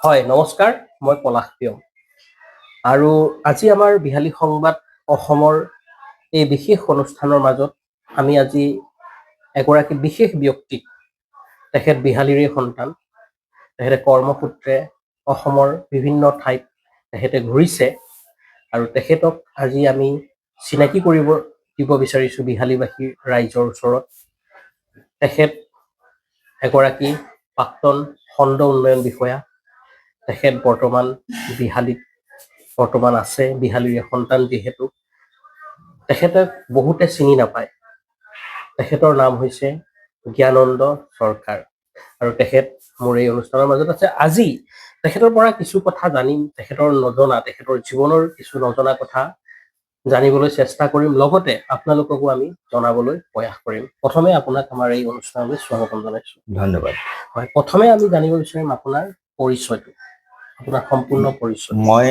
হয়, নমস্কাৰ। মই পলাশ প্ৰিয়ম আৰু আজি আমাৰ বিহালী সংবাদ অসমৰ এই বিশেষ অনুষ্ঠানৰ মাজত আমি আজি এগৰাকী বিশেষ ব্যক্তিক, তেখেত বিহালীৰে সন্তান, তেখেতে কৰ্মসূত্ৰে অসমৰ বিভিন্ন ঠাইত তেখেতে ঘূৰিছে আৰু তেখেতক আজি আমি চিনাকি দিব বিচাৰিছোঁ বিহালীবাসী ৰাইজৰ ওচৰত। তেখেত এগৰাকী প্ৰাক্তন খণ্ড উন্নয়ন বিষয়া। তেখেত বৰ্তমান বিহালীত আছে, বিহালীৰে সন্তান যিহেতু। তেখেতক বহুতে চিনি নাপায়। তেখেতৰ নাম হৈছে জ্ঞানন্দ চৰকাৰ আৰু তেখেত মোৰ এই অনুষ্ঠানৰ মাজত আছে। আজি তেখেতৰ পৰা কিছু কথা জানিম, তেখেতৰ জীৱনৰ কিছু নজনা কথা জানিবলৈ চেষ্টা কৰিম, লগতে আপোনালোককো আমি জনাবলৈ প্ৰয়াস কৰিম। প্ৰথমে আপোনাক আমাৰ এই অনুষ্ঠানলৈ স্বাগতম জনাইছোঁ। ধন্যবাদ। হয়, প্ৰথমে আমি জানিব বিচাৰিম আপোনাৰ পৰিচয়টো, আপোনাৰ সম্পূৰ্ণ পৰিচয়। মই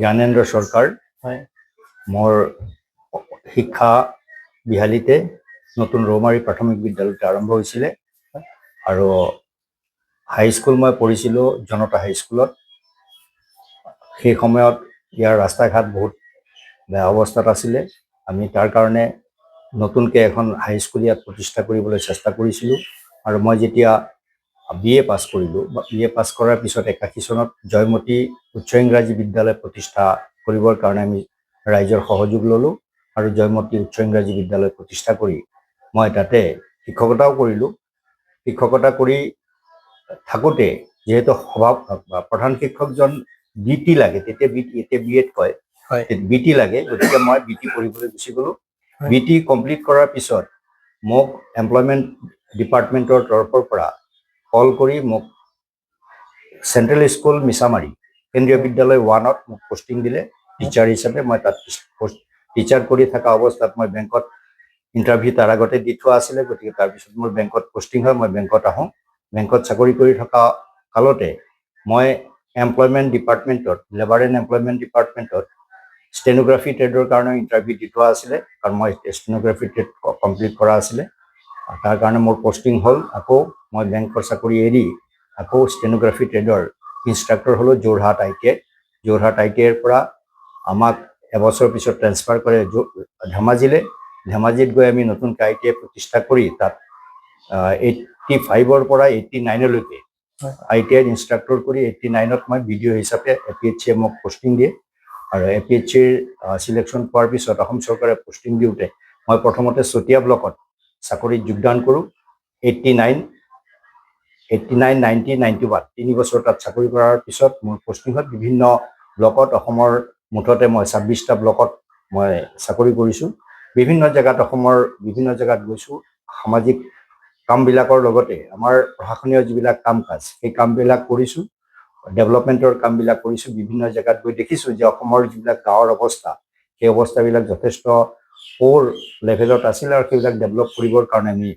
জ্ঞানেন্দ্ৰ চৰকাৰ। হয়, মোৰ শিক্ষা বিহালীতে নতুন ৰৌমাৰী প্ৰাথমিক বিদ্যালয়তে আৰম্ভ হৈছিলে আৰু হাইস্কুল মই পঢ়িছিলোঁ জনতা হাইস্কুলত। সেই সময়ত ইয়াৰ ৰাস্তা ঘাট বহুত বেয়া অৱস্থাত আছিলে। আমি তাৰ কাৰণে নতুনকৈ এখন হাইস্কুল ইয়াত প্ৰতিষ্ঠা কৰিবলৈ চেষ্টা কৰিছিলোঁ আৰু মই যেতিয়া BA পাছ কৰিলোঁ, BA পাছ কৰাৰ পিছত 81 চনত জয়মতী উচ্চ ইংৰাজী বিদ্যালয় প্ৰতিষ্ঠা কৰিবৰ কাৰণে আমি ৰাইজৰ সহযোগ ল'লোঁ আৰু জয়মতী উচ্চ ইংৰাজী বিদ্যালয় প্ৰতিষ্ঠা কৰি মই তাতে শিক্ষকতাও কৰিলোঁ। শিক্ষকতা কৰি থাকোঁতে যিহেতু প্ৰধান শিক্ষকজন BT লাগে, তেতিয়া এতিয়া BEd কয়, BT লাগে, গতিকে মই BT পঢ়িবলৈ গুচি গ'লোঁ। BT কমপ্লিট কৰাৰ পিছত মোক এমপ্লয়মেণ্ট ডিপাৰ্টমেণ্টৰ তৰফৰ পৰা কল কৰি মোক চেণ্ট্ৰেল স্কুল মিছামাৰী কেন্দ্ৰীয় বিদ্যালয় 1ত মোক পষ্টিং দিলে টিচাৰ হিচাপে। মই তাত টিচাৰ কৰি থকা অৱস্থাত মই বেংকত ইণ্টাৰভিউ তাৰ আগতে দি থোৱা আছিলে, গতিকে তাৰপিছত মোৰ বেংকত পষ্টিং হয়। মই বেংকত আহোঁ। বেংকত চাকৰি কৰি থকা কালতে মই এমপ্লয়মেণ্ট ডিপাৰ্টমেণ্টত, লেবাৰ এণ্ড এমপ্লয়মেণ্ট ডিপাৰ্টমেণ্টত ষ্টেনোগ্ৰাফী ট্ৰেডৰ কাৰণে ইণ্টাৰভিউ দি থোৱা আছিলে, কাৰণ মই ষ্টেনোগ্ৰাফী ট্ৰেড কমপ্লিট কৰা আছিলে। তাৰ কাৰণে মোৰ পষ্টিং হ'ল। আকৌ মই বেংকৰ চাকৰি এৰি আকৌ ষ্টেনোগ্ৰাফী ট্ৰেডৰ ইনষ্ট্ৰাক্টৰ হ'লোঁ যোৰহাট ITI। যোৰহাট ITIৰ পৰা আমাক এবছৰ পিছত ট্ৰেন্সফাৰ কৰে ধেমাজিলৈ। ধেমাজিত গৈ আমি নতুনকৈ ITI প্ৰতিষ্ঠা কৰি তাত 85ৰ পৰা 89লৈকে ITIৰ ইনষ্ট্ৰাক্টৰ কৰি 89ত মই BDO হিচাপে APHCয়ে মোক পষ্টিং দিয়ে আৰু APHCৰ চিলেকশ্যন পোৱাৰ পিছত অসম চৰকাৰে পষ্টিং দিওঁতে মই প্ৰথমতে চতিয়া ব্লকত চাকৰিত যোগদান কৰোঁ। 89, 90, 91 তিনি বছৰ তাত চাকৰি কৰাৰ পিছত মোৰ পষ্টিং হয় বিভিন্ন ব্লকত। অসমৰ মুঠতে মই 26টা ব্লকত মই চাকৰি কৰিছোঁ। বিভিন্ন জেগাত, অসমৰ বিভিন্ন জেগাত গৈছোঁ। সামাজিক কামবিলাকৰ লগতে আমাৰ প্ৰশাসনীয় যিবিলাক কাম কাজ, সেই কামবিলাক কৰিছোঁ। ডেভেলপমেণ্টৰ কামবিলাক কৰিছোঁ। বিভিন্ন জেগাত গৈ দেখিছোঁ যে অসমৰ যিবিলাক গাঁৱৰ অৱস্থা, সেই অৱস্থাবিলাক যথেষ্ট প'ৰ লেভেলত আছিল আৰু সেইবিলাক ডেভেলপ কৰিবৰ কাৰণে আমি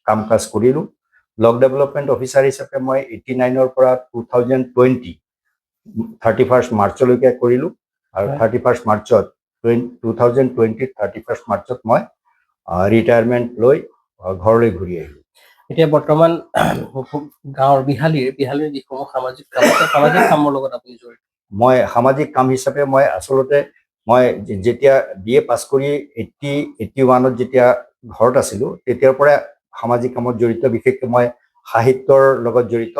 কাম কাজ কৰিলোঁ। ব্লক ডেভেলপমেণ্ট অফিচাৰ হিচাপে মই 89ৰ পৰা 2020 31 মাৰ্চলৈকে কৰিলোঁ আৰু 31 মাৰ্চত 2020 31 মাৰ্চত মই ৰিটায়াৰমেণ্ট লৈ ঘৰলৈ ঘূৰি আহিলোঁ। এতিয়া বৰ্তমান গাঁৱৰ বিহালীৰ যিসমূহ সামাজিক কামৰ লগত আপুনি জড়িত। মই সামাজিক কাম হিচাপে মই আচলতে মই যেতিয়া BA পাছ কৰি 81ত যেতিয়া ঘৰত আছিলোঁ, তেতিয়াৰ পৰাই সামাজিক কামত জড়িত। বিশেষকৈ মই সাহিত্যৰ লগত জড়িত।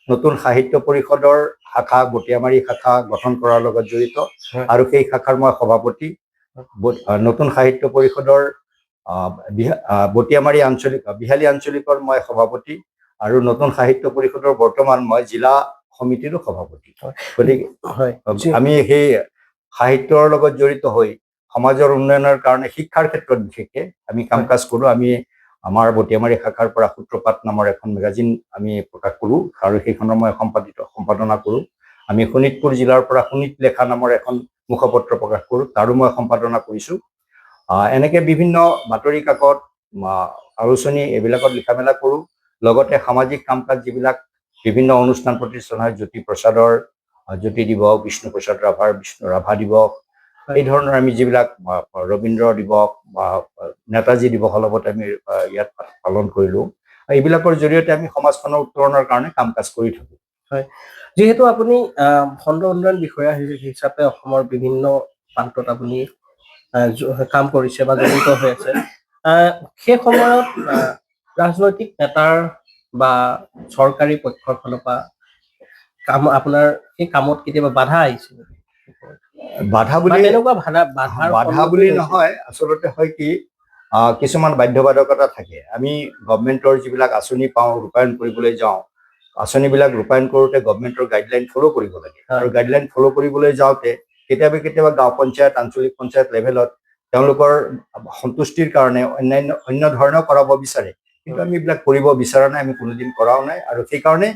নতুন সাহিত্য পৰিষদৰ শাখা, বটিয়ামাৰী শাখা গঠন কৰাৰ লগত জড়িত আৰু সেই শাখাৰ মই সভাপতি। নতুন সাহিত্য পৰিষদৰ বটিয়ামাৰী বিহালী আঞ্চলিকৰ মই সভাপতি আৰু নতুন সাহিত্য পৰিষদৰ বৰ্তমান মই জিলা সমিতিৰো সভাপতি। গতিকে আমি সেই সাহিত্যৰ লগত জড়িত হৈ সমাজৰ উন্নয়নৰ কাৰণে, শিক্ষাৰ ক্ষেত্ৰত বিশেষকৈ আমি কাম কাজ কৰোঁ। আমি আমাৰ বটিয়ামাৰী শাখাৰ পৰা সূত্ৰপাত নামৰ এখন মেগাজিন আমি প্ৰকাশ কৰোঁ আৰু সেইখনৰ মই সম্পাদনা কৰোঁ। আমি শোণিতপুৰ জিলাৰ পৰা শোণিত লেখা নামৰ এখন মুখপত্ৰ প্ৰকাশ কৰোঁ, তাৰো মই সম্পাদনা কৰিছোঁ। এনেকৈ বিভিন্ন বাতৰি কাকত, আলোচনী এইবিলাকত লিখা মেলা কৰোঁ। লগতে সামাজিক কাম কাজ যিবিলাক বিভিন্ন অনুষ্ঠান প্ৰতিষ্ঠান হয়, জ্যোতি প্ৰসাদৰ জ্যোতি দিৱস, বিষ্ণু প্ৰসাদ ৰাভাৰ ৰাভা দিৱস, এই ধৰণৰ আমি যিবিলাক ৰবীন্দ্ৰ দিৱস বা নেতাজী দিৱসৰ লগত আমি ইয়াত পালন কৰিলোঁ, এইবিলাকৰ জৰিয়তে আমি সমাজখনৰ উত্তৰণৰ কাৰণে কাম কাজ কৰি থাকোঁ। যিহেতু আপুনি খণ্ড উন্নয়ন বিষয়া হিচাপে অসমৰ বিভিন্ন প্ৰান্তত আপুনি কাম কৰিছে বা জড়িত হৈ আছে, সেই সময়ত ৰাজনৈতিক নেতাৰ বা চৰকাৰী পক্ষৰ ফালৰ পৰা আপোনাৰ সেই কামত কেতিয়াবা বাধা আহিছিল? বাধা বা বুলি তেনেকুৱা বাধাৰ বাধা বুলি নহয়, আচলতে হয় কি কিছুমান বাধ্যবাধকতা থাকে। আমি গভমেণ্টৰ যিবিলাক আঁচনি পাওঁ, ৰূপায়ণ কৰিবলৈ যাওঁ, আঁচনিবিলাক ৰূপায়ণ কৰোঁতে গভমেণ্টৰ গাইডলাইন ফ'ল' কৰিব লাগে। আৰু গাইডলাইন ফ'ল' কৰিবলৈ যাওঁতে কেতিয়াবা গাঁও পঞ্চায়ত, আঞ্চলিক পঞ্চায়ত লেভেলত তেওঁলোকৰ সন্তুষ্টিৰ কাৰণে অন্য ধৰণেও কৰাব বিচাৰে, কিন্তু আমি এইবিলাক কৰিব বিচৰা নাই, আমি কোনোদিন কৰাও নাই। আৰু সেইকাৰণে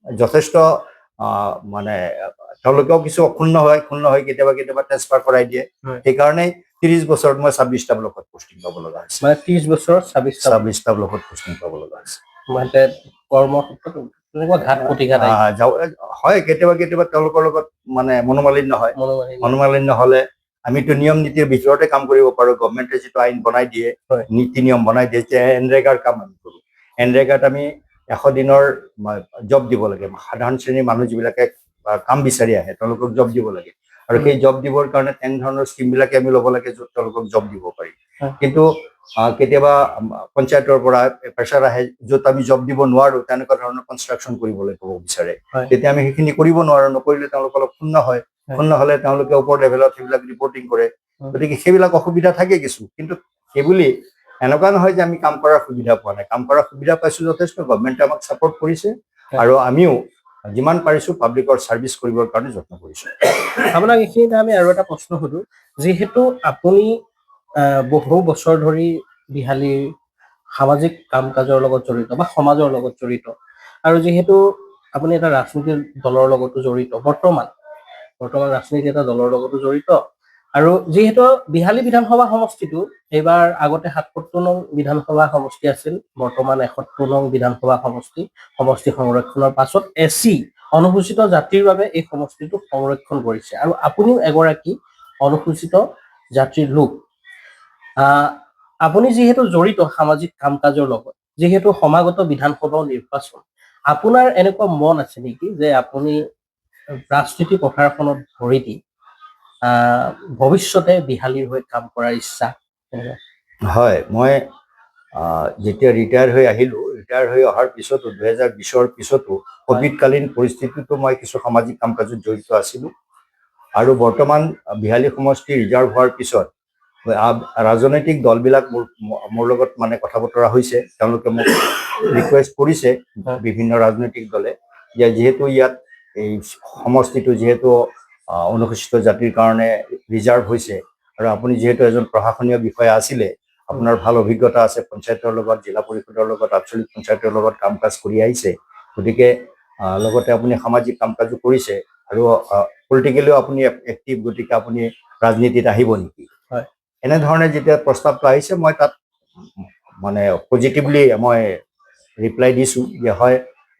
যথেষ্ট মানে তেওঁলোকেও কিছু ক্ষুণ্ণ হয়, কেতিয়াবা ট্ৰেন্সফাৰ কৰাই দিয়ে। সেইকাৰণে 30 বছৰত মই 26টা ব্লকত পোষ্টিং পাব লগা হৈছে। মানে 30 বছৰত 26টা ব্লকত পোষ্টিং পাব লগা হৈছে। মানে কৰ্মক্ষেত্ৰত তেনেকুৱা ঘাত প্ৰতিঘাত হয়, কেতিয়াবা তেওঁলোকৰ লগত মানে মনোমালিন্য হয়। মনোমালিন্য হলে আমিতো নিয়ম নীতিৰ ভিতৰতে কাম কৰিব পাৰোঁ। গভমেণ্টে যিটো আইন বনাই দিয়ে, নীতি নিয়ম বনাই দিয়ে, যে এনৰেগাৰ কাম আমি কৰোঁ। এনৰেগাত আমি 100 দিনৰ জব দিব লাগে। সাধাৰণ শ্ৰেণীৰ মানুহ যিবিলাকে কাম বিচাৰি আহে তেওঁলোকক জব দিব লাগে, আৰু সেই জব দিবৰ কাৰণে তেনেধৰণৰ স্কিমবিলাকে আমি ল'ব লাগে য'ত তেওঁলোকক জব দিব পাৰি। কিন্তু কেতিয়াবা পঞ্চায়তৰ পৰা প্ৰেছাৰ আহে য'ত আমি জব দিব নোৱাৰোঁ, তেনেকুৱা ধৰণৰ কনষ্ট্ৰাকশ্যন কৰিবলৈ ক'ব বিচাৰে। তেতিয়া আমি সেইখিনি কৰিব নোৱাৰোঁ, নকৰিলে তেওঁলোক অলপ ক্ষুণ্ণ হয়। ক্ষুণ্ণ হ'লে তেওঁলোকে ওপৰ লেভেলত সেইবিলাক ৰিপৰ্টিং কৰে। গতিকে সেইবিলাক অসুবিধা থাকে কিছু, কিন্তু সেইবুলি এনেকুৱা নহয় যে আমি কাম কৰাৰ সুবিধা পোৱা নাই। কাম কৰাৰ সুবিধা পাইছোঁ যথেষ্ট, গভমেণ্টে আমাক ছাপৰ্ট কৰিছে, আৰু আমিও যিমান পাৰিছোঁ পাব্লিকৰ ছাৰ্ভিচ কৰিবৰ কাৰণে যত্ন কৰিছোঁ। আপোনাক এইখিনিতে আমি আৰু এটা প্ৰশ্ন সুধো, যিহেতু আপুনি বহু বছৰ ধৰি বিহালীৰ সামাজিক কাম কাজৰ লগত জড়িত বা সমাজৰ লগত জড়িত, আৰু যিহেতু আপুনি এটা ৰাজনীতিৰ দলৰ লগতো জড়িত, বৰ্তমান ৰাজনীতি এটা দলৰ লগতো জড়িত, আৰু যিহেতু বিহালী বিধানসভা সমষ্টিটো এইবাৰ আগতে ৭৭ নং বিধানসভা সমষ্টি আছিল, বৰ্তমান ৭১ নং বিধানসভা সমষ্টি সংৰক্ষণৰ পাছত SC অনুসূচিত জাতিৰ বাবে এই সমষ্টিটো সংৰক্ষণ কৰিছে, আৰু আপুনিও এগৰাকী অনুসূচিত জাতিৰ লোক। আপুনি যিহেতু জড়িত সামাজিক কাম কাজৰ লগত, যিহেতু সমাগত বিধানসভা নিৰ্বাচন, আপোনাৰ এনেকুৱা মন আছে নেকি যে আপুনি ৰাজনীতি পথাৰখনত ভৰি দি ভৱিষ্যতে বিহালীৰ হৈ কাম কৰাৰ ইচ্ছা? হয়, মই যেতিয়া ৰিটায়াৰ হৈ আহিলোঁ, ৰিটায়াৰ হৈ অহাৰ পিছতো 2020ৰ পিছতো কোভিডকালীন পৰিস্থিতিতো মই কিছু সামাজিক কাম কাজত জড়িত আছিলোঁ। আৰু বৰ্তমান বিহালী সমষ্টি ৰিজাৰ্ভ হোৱাৰ পিছত ৰাজনৈতিক দলবিলাক মোৰ লগত মানে কথা বতৰা হৈছে। তেওঁলোকে মোক ৰিকুৱেষ্ট কৰিছে, বিভিন্ন ৰাজনৈতিক দলে, যে যিহেতু ইয়াত এই সমষ্টিটো যিহেতু অনুসূচিত জাতিৰ কাৰণে ৰিজাৰ্ভ হৈছে, আৰু আপুনি যিহেতু এজন প্ৰশাসনীয় বিষয়া আছিলে, আপোনাৰ ভাল অভিজ্ঞতা আছে, পঞ্চায়তৰ লগত, জিলা পৰিষদৰ লগত, আঞ্চলিক পঞ্চায়তৰ লগত কাম কাজ কৰি আহিছে, গতিকে লগতে আপুনি সামাজিক কাম কাজো কৰিছে, আৰু পলিটিকেলিও আপুনি এক্টিভ, গতিকে আপুনি ৰাজনীতিত আহিব নেকি? এনেধৰণে যেতিয়া প্ৰস্তাৱটো আহিছে, মই তাত মানে পজিটিভলি মই ৰিপ্লাই দিছোঁ যে হয়,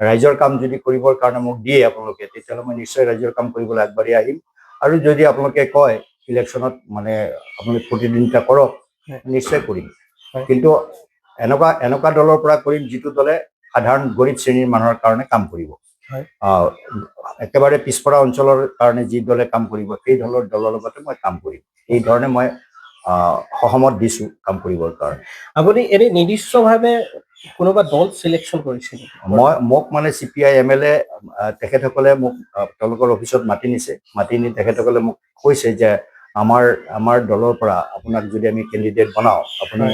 ৰাইজৰ কাম যদি কৰিবৰ কাৰণে মোক দিয়ে আপোনালোকে, তেতিয়াহ'লে মই নিশ্চয় ৰাইজৰ কাম কৰিবলৈ আগবাঢ়ি আহিম। আৰু যদি আপোনালোকে কয় ইলেকশ্যনত মানে আপোনালোকে প্ৰতিদ্বন্দ্বিতা কৰক, নিশ্চয় কৰিম। কিন্তু এনেকুৱা দলৰ পৰা কৰিম যিটো দলে সাধাৰণ গৰীব শ্ৰেণীৰ মানুহৰ কাৰণে কাম কৰিব। একেবাৰে পিছপৰা অঞ্চলৰ কাৰণে যি দলে কাম কৰিব, সেই দলৰ লগতে মই কাম কৰিম। এই ধৰণে মই সহমত দিছোঁ কাম কৰিবৰ কাৰণে। আপুনি এনে নিৰ্দিষ্টভাৱে কোনোবা দল চিলেকশ্যন কৰিছে? মোক মানে CPI MLA তেখেতসকলে মোক তেওঁলোকৰ অফিচত মাতি নিছে, মাতি নি তেখেতসকলে মোক কৈছে যে আমাৰ দলৰ পৰা আপোনাক যদি আমি কেণ্ডিডেট বনাওঁ, আপুনি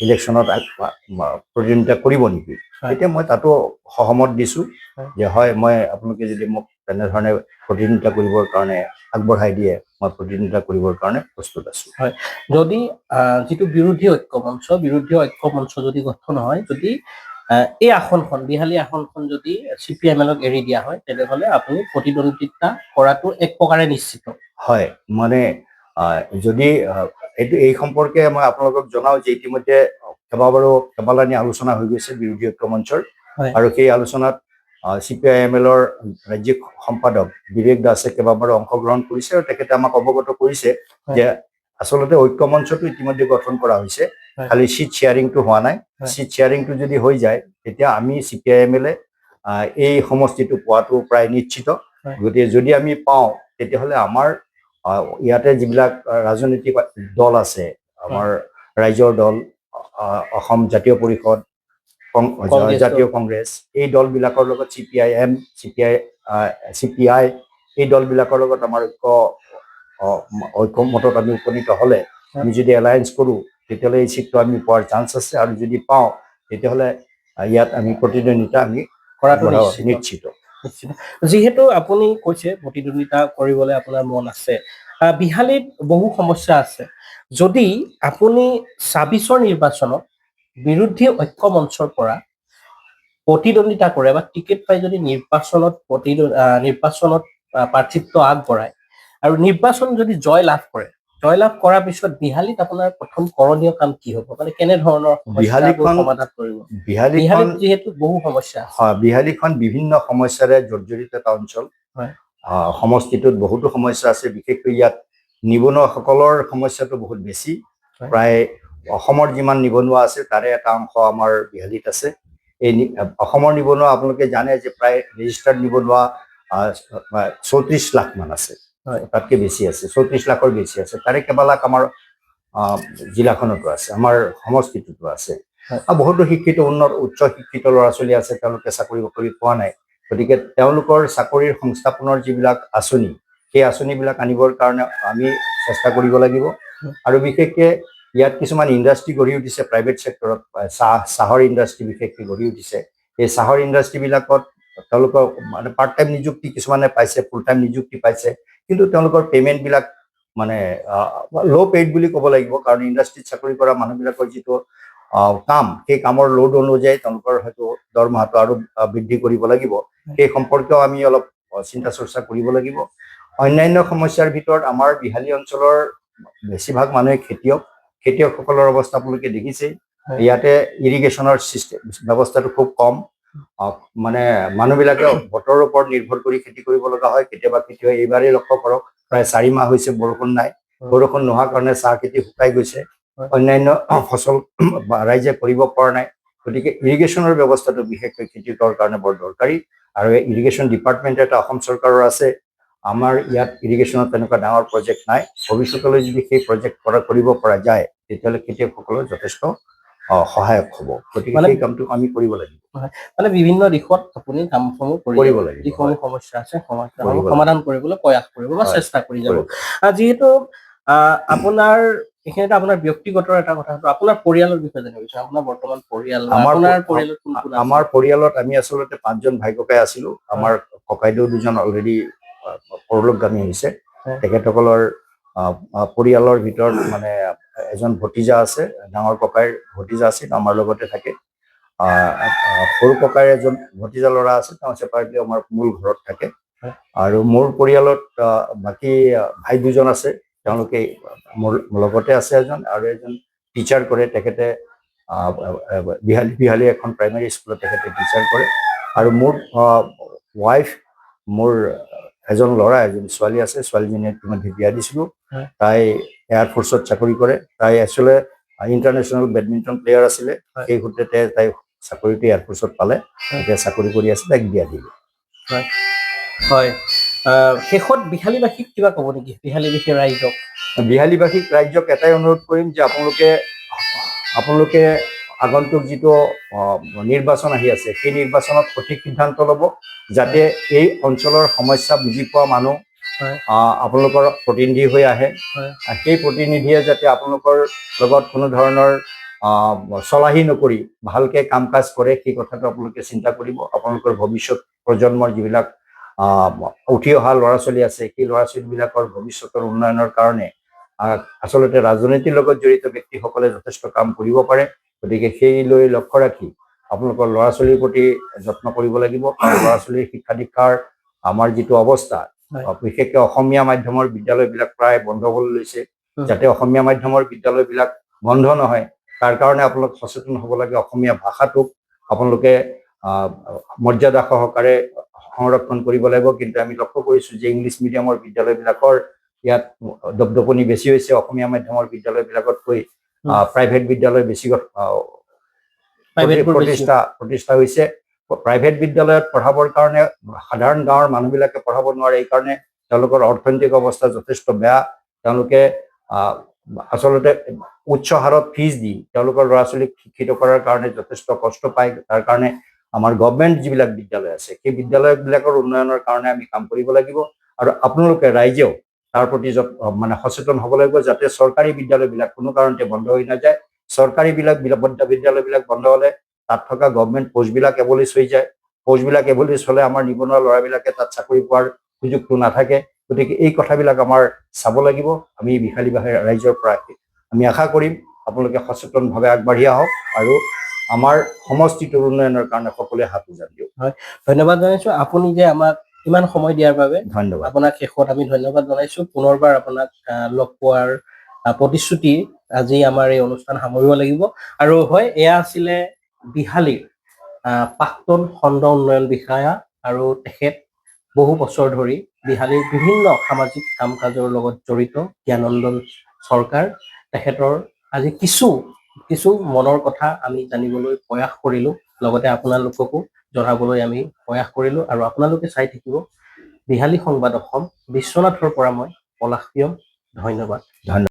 ইলেকশ্যনত প্ৰতিদ্বন্দ্বিতা কৰিব নেকি? তেতিয়া মই তাতো সহমত দিছোঁ যে হয়, মই আপোনালোকে যদি মোক তেনেধৰণে প্ৰতিদ্বন্দ্বিতা কৰিবৰ কাৰণে আগবঢ়াই দিয়ে, মই প্ৰতিদ্বন্দ্বিতা কৰিবৰ কাৰণে প্ৰস্তুত আছোঁ। হয়, যদি যিটো বিৰোধী ঐক্য মঞ্চ যদি গঠন হয়, যদি এই আসনখন বিহালী আসনখন যদি CPI-MLক এৰি দিয়া হয়, তেনেহ'লে আপুনি প্ৰতিদ্বন্দ্বিতা কৰাটো এক প্ৰকাৰে নিশ্চিত? হয়, মানে যদি এই সম্পৰ্কে মই আপোনালোকক জনাওঁ যে ইতিমধ্যে কেইবালানি আলোচনা হৈ গৈছে বিৰোধী ঐক্য মঞ্চৰ, আৰু সেই আলোচনাত CPI-MLৰ ৰাজ্যিক সম্পাদক বিবেক দাসে কেইবাবাৰো অংশগ্ৰহণ কৰিছে, আৰু তেখেতে আমাক অৱগত কৰিছে যে আচলতে ঐক্য মঞ্চটো ইতিমধ্যে গঠন কৰা হৈছে, খালি চিট শ্বেয়াৰিংটো হোৱা নাই। চিট শ্বেয়াৰিংটো যদি হৈ যায়, তেতিয়া আমি CPI-MLে এই সমষ্টিটো পোৱাটো প্ৰায় নিশ্চিত। হয়। গতিকে যদি আমি পাওঁ তেতিয়াহ'লে আমাৰ ইয়াতে যিবিলাক ৰাজনৈতিক দল আছে, আমাৰ ৰাইজৰ দল, অসম জাতীয় পৰিষদ, কংগ্ৰেছ জাতীয় কংগ্ৰেছ, এই দলবিলাকৰ লগত CPIM, CPI, এই দলবিলাকৰ লগত আমাৰ ঐক্যমতত আমি উপনীত হ'লে, আমি যদি এলায়েন্স কৰোঁ তেতিয়াহ'লে এই চিটটো আমি পোৱাৰ চান্স আছে। আৰু যদি পাওঁ তেতিয়াহ'লে ইয়াত আমি প্ৰতিদ্বন্দ্বিতা আমি কৰাটো নিশ্চিত। নিশ্চিত। যিহেতু আপুনি কৈছে প্ৰতিদ্বন্দ্বিতা কৰিবলৈ আপোনাৰ মন আছে, বিহালীত বহু সমস্যা আছে। যদি আপুনি ২৬ৰ নিৰ্বাচনত বিৰোধী ঐক্য মঞ্চৰ পৰা প্ৰতিদ্বন্দ্বিতা কৰে বা টিকেট পাই যদি নিৰ্বাচনত প্ৰাৰ্থিত্ব আগবঢ়ায় আৰু নিৰ্বাচন যদি জয় লাভ কৰাৰ পিছত বিহালীত আপোনাৰ প্ৰথম কৰণীয় কাম কি হ'ব? মানে কেনেধৰণৰ সমস্যাবোৰ সমাধান কৰিব? বিহালীত যিহেতু বহু সমস্যা আছে। হয়, বিহালীখন বিভিন্ন সমস্যাৰে জৰ্জৰিত এটা অঞ্চল। হয়। সমষ্টিটোত বহুতো সমস্যা আছে। বিশেষকৈ ইয়াত নিবনুৱাসকলৰ সমস্যাটো বহুত বেছি। প্ৰায় অসমৰ যিমান নিবনুৱা আছে তাৰে এটা অংশ আমাৰ বিহালীত আছে। এই অসমৰ নিবনুৱা আপোনালোকে জানে যে প্ৰায় ৰেজিষ্টাৰ্ড নিবনুৱা ৩৪ লাখ মান আছে, তাতকৈ বেছি আছে, ৩৪ লাখৰ বেছি আছে। তাৰে কেইবা লাখ আমাৰ জিলাখনতো আছে, আমাৰ সমষ্টিটোতো আছে। বহুতো শিক্ষিত উচ্চ শিক্ষিত ল'ৰা ছোৱালী আছে, তেওঁলোকে চাকৰি বাকৰি পোৱা নাই। গতিকে তেওঁলোকৰ চাকৰিৰ সংস্থাপনৰ যিবিলাক আঁচনি, সেই আঁচনিবিলাক আনিবৰ কাৰণে আমি চেষ্টা কৰিব লাগিব। আৰু বিশেষকৈ ইয়াত কিছুমান ইণ্ডাষ্ট্ৰী গঢ়ি উঠিছে প্ৰাইভেট ছেক্টৰত, চাহৰ ইণ্ডাষ্ট্ৰী বিশেষকৈ গঢ়ি উঠিছে। এই চাহৰ ইণ্ডাষ্ট্ৰীবিলাকত তেওঁলোকৰ মানে পাৰ্ট টাইম নিযুক্তি কিছুমানে পাইছে, ফুল টাইম নিযুক্তি পাইছে, কিন্তু তেওঁলোকৰ পে'মেণ্টবিলাক মানে ল' পেইড বুলি ক'ব লাগিব। কাৰণ ইণ্ডাষ্ট্ৰীত চাকৰি কৰা মানুহবিলাকৰ যিটো কাম, সেই কামৰ লোড অনুযায়ী তেওঁলোকৰ হয়তো দৰমহাটো আৰু বৃদ্ধি কৰিব লাগিব। সেই সম্পৰ্কেও আমি অলপ চিন্তা চৰ্চা কৰিব লাগিব। অন্যান্য সমস্যাৰ ভিতৰত আমাৰ বিহালী অঞ্চলৰ বেছিভাগ মানুহে খেতিয়কসকলৰ অৱস্থা আপোনালোকে দেখিছেই। ইয়াতে ইৰিগেশ্যনৰ ব্যৱস্থাটো খুব কম। মানে মানুহবিলাকে বতৰৰ ওপৰত নিৰ্ভৰ কৰি খেতি কৰিব লগা হয়। কেতিয়াবা খেতি হয়, এইবাৰেই লক্ষ্য কৰক, প্ৰায় 4 মাহ হৈছে বৰষুণ নাই। বৰষুণ নোহোৱাৰ কাৰণে চাহ খেতি শুকাই গৈছে, অন্যান্য ফচল ৰাইজে কৰিব পৰা নাই। গতিকে ইৰিগেশ্যনৰ ব্যৱস্থাটো বিশেষকৈ খেতিয়কৰ কাৰণে বৰ দৰকাৰী। আৰু ইৰিগেশ্যন ডিপাৰ্টমেণ্ট এটা অসম চৰকাৰৰ আছে। আমাৰ ইয়াত ইৰিগেশ্যনত তেনেকুৱা ডাঙৰ প্ৰজেক্ট নাই। ভৱিষ্যতলৈ যদি সেই প্ৰজেক্ট কৰিব পৰা যায় তেতিয়াহ'লে খেতিয়কসকলৰ যথেষ্ট সহায়ক হ'ব। গতিকে সেই কামটো আমি কৰিব লাগিব। মানে বিভিন্ন দিশত আপুনি কামসমূহ কৰিব লাগিব। যিসমূহ সমস্যা আছে সমস্যাসমূহ সমাধান কৰিবলৈ প্ৰয়াস কৰিব বা চেষ্টা কৰি যাব। যিহেতু আপোনাৰ এইখিনিতে আপোনাৰ ব্যক্তিগত এটা কথা, আপোনাৰ পৰিয়ালৰ বিষয়ে জানিব বিচাৰো। আপোনাৰ বৰ্তমান পৰিয়াল, আপোনাৰ পৰিয়ালত কোন কোন আছে? আমাৰ পৰিয়ালত আমি আচলতে 5জন ভাই ককাই আছিলো। আমাৰ ককাইদেউ 2জন অলৰেডি পৰলোকগামী হৈছে। তেখেতসকলৰ পৰিয়ালৰ ভিতৰত মানে এজন ভতিজা আছে, ডাঙৰ ককাইৰ ভতিজা আছিল, আমাৰ লগতে থাকে। সৰু ককাইৰ এজন ভতিজা ল'ৰা আছে, তেওঁ ছেপাৰেটলি আমাৰ মূল ঘৰত থাকে। আৰু মোৰ পৰিয়ালত বাকী ভাই 2জন আছে, তেওঁলোকে মোৰ লগতে আছে। এজন আৰু এজন টিচাৰ কৰে, তেখেতে বিহালী এখন প্ৰাইমেৰী স্কুলত তেখেতে টিচাৰ কৰে। আৰু মোৰ ৱাইফ, মোৰ এজন ল'ৰা এজন ছোৱালী আছে। ছোৱালীজনীয়ে ইতিমধ্যে বিয়া দিছিলোঁ। তাই এয়াৰফ'ৰ্চত চাকৰি কৰে। তাই একচুৱেলি ইণ্টাৰনেশ্যনেল বেডমিণ্টন প্লেয়াৰ আছিলে, সেই সূত্ৰতে তাই চাকৰিটো এয়াৰফ'ৰ্চত পালে, এতিয়া চাকৰি কৰি আছে, তাইক বিয়া দিলে। হয়, শেষত বিহালীবাসীক কিবা ক'ব নেকি? বিহালীবাসী ৰাইজক? বিহালীবাসীক ৰাইজক এটাই অনুৰোধ কৰিম যে আপোনালোকে আগন্তুক যিটো নিৰ্বাচন আহি আছে, সেই নিৰ্বাচনত সঠিক সিদ্ধান্ত ল'ব, যাতে এই অঞ্চলৰ সমস্যা বুজি পোৱা মানুহ আপোনালোকৰ প্ৰতিনিধি হৈ আহে। সেই প্ৰতিনিধিয়ে যাতে আপোনালোকৰ লগত কোনো ধৰণৰ চলাহী নকৰি ভালকে কাম কাজ কৰে, সেই কথাটো আপোনালোকে চিন্তা কৰিব। আপোনালোকৰ ভৱিষ্যত প্ৰজন্মৰ যিবিলাক উঠি অহা ল'ৰা ছোৱালী আছে, সেই ল'ৰা ছোৱালীবিলাকৰ ভৱিষ্যতৰ উন্নয়নৰ কাৰণে আচলতে ৰাজনীতিৰ লগত জড়িত ব্যক্তিসকলে যথেষ্ট কাম কৰিব পাৰে। গতিকে সেই লৈ লক্ষ্য ৰাখি আপোনালোকৰ ল'ৰা ছোৱালীৰ প্ৰতি যত্ন কৰিব লাগিব। কাৰণ ল'ৰা ছোৱালীৰ শিক্ষা দীক্ষাৰ আমাৰ যিটো অৱস্থা, বিশেষকৈ অসমীয়া মাধ্যমৰ বিদ্যালয়বিলাক প্ৰায় বন্ধ হ'বলৈ লৈছে। যাতে অসমীয়া মাধ্যমৰ বিদ্যালয়বিলাক বন্ধ নহয়, তাৰ কাৰণে আপোনালোক সচেতন হ'ব লাগে। অসমীয়া ভাষাটোক আপোনালোকে মৰ্যাদা সহকাৰে সংৰক্ষণ কৰিব লাগিব। কিন্তু আমি লক্ষ্য কৰিছোঁ যে ইংলিছ মিডিয়ামৰ বিদ্যালয়বিলাকৰ ইয়াত দপদপনি বেছি হৈছে। অসমীয়া মাধ্যমৰ বিদ্যালয়বিলাকতকৈ প্ৰাইভেট বিদ্যালয় বেছি প্ৰতিষ্ঠা হৈছে। প্ৰাইভেট বিদ্যালয়ত পঢ়াবৰ কাৰণে সাধাৰণ গাঁৱৰ মানুহবিলাকে পঢ়াব নোৱাৰে, এইকাৰণে তেওঁলোকৰ অৰ্থনৈতিক অৱস্থা যথেষ্ট বেয়া। তেওঁলোকে আচলতে উচ্চ হাৰত ফিজ দি তেওঁলোকৰ ল'ৰা ছোৱালীক শিক্ষিত কৰাৰ কাৰণে যথেষ্ট কষ্ট পায়। তাৰ কাৰণে আমাৰ গভৰ্ণমেণ্ট যিবিলাক বিদ্যালয় আছে সেই বিদ্যালয়বিলাকৰ উন্নয়নৰ কাৰণে আমি কাম কৰিব লাগিব। আৰু আপোনালোকে ৰাইজেও তাৰ প্ৰতি মানে সচেতন হ'ব লাগিব, যাতে চৰকাৰী বিদ্যালয়বিলাক কোনো কাৰণতে বন্ধ হৈ নাযায়। চৰকাৰী বিদ্যালয়বিলাক বন্ধ হ'লে তাত থকা গভৰ্ণমেণ্ট পষ্টবিলাক এবলিছ হৈ যায়। পষ্টবিলাক এবলিছ হ'লে আমাৰ নিবনুৱা ল'ৰাবিলাকে তাত চাকৰি পোৱাৰ সুযোগটো নাথাকে। গতিকে এই কথাবিলাক আমাৰ চাব লাগিব। আমি বিহালী ৰাইজৰ পৰা আমি আশা কৰিম আপোনালোকে সচেতনভাৱে আগবাঢ়ি আহক আৰু আমাৰ সমষ্টিটোৰ উন্নয়নৰ কাৰণে সকলোৱে হাত উজান দিয়ক। হয়, ধন্যবাদ জনাইছোঁ আপুনি যে আমাক ইমান সময় দিয়াৰ বাবে। ধন্যবাদ। আপোনাক শেষত আমি ধন্যবাদ জনাইছোঁ। পুনৰবাৰ আপোনাক লগ পোৱাৰ প্ৰতিশ্ৰুতি আজি আমাৰ এই অনুষ্ঠান সামৰিব লাগিব। আৰু হয়, এয়া আছিলে বিহালীৰ প্ৰাক্তন খণ্ড উন্নয়ন বিষয়া আৰু তেখেত বহু বছৰ ধৰি বিহালীৰ বিভিন্ন সামাজিক কাম কাজৰ লগত জড়িত জ্ঞানন্দন চৰকাৰ। তেখেতৰ আজি কিছু মনৰ কথা আমি জানিবলৈ প্ৰয়াস কৰিলোঁ, লগতে আপোনালোককো জনাবলৈ আমি প্ৰয়াস কৰিলোঁ। আৰু আপোনালোকে চাই থাকিব বিহালী সংবাদ অসম। বিশ্বনাথৰ পৰা মই পলাশ প্ৰিয়ম। ধন্যবাদ।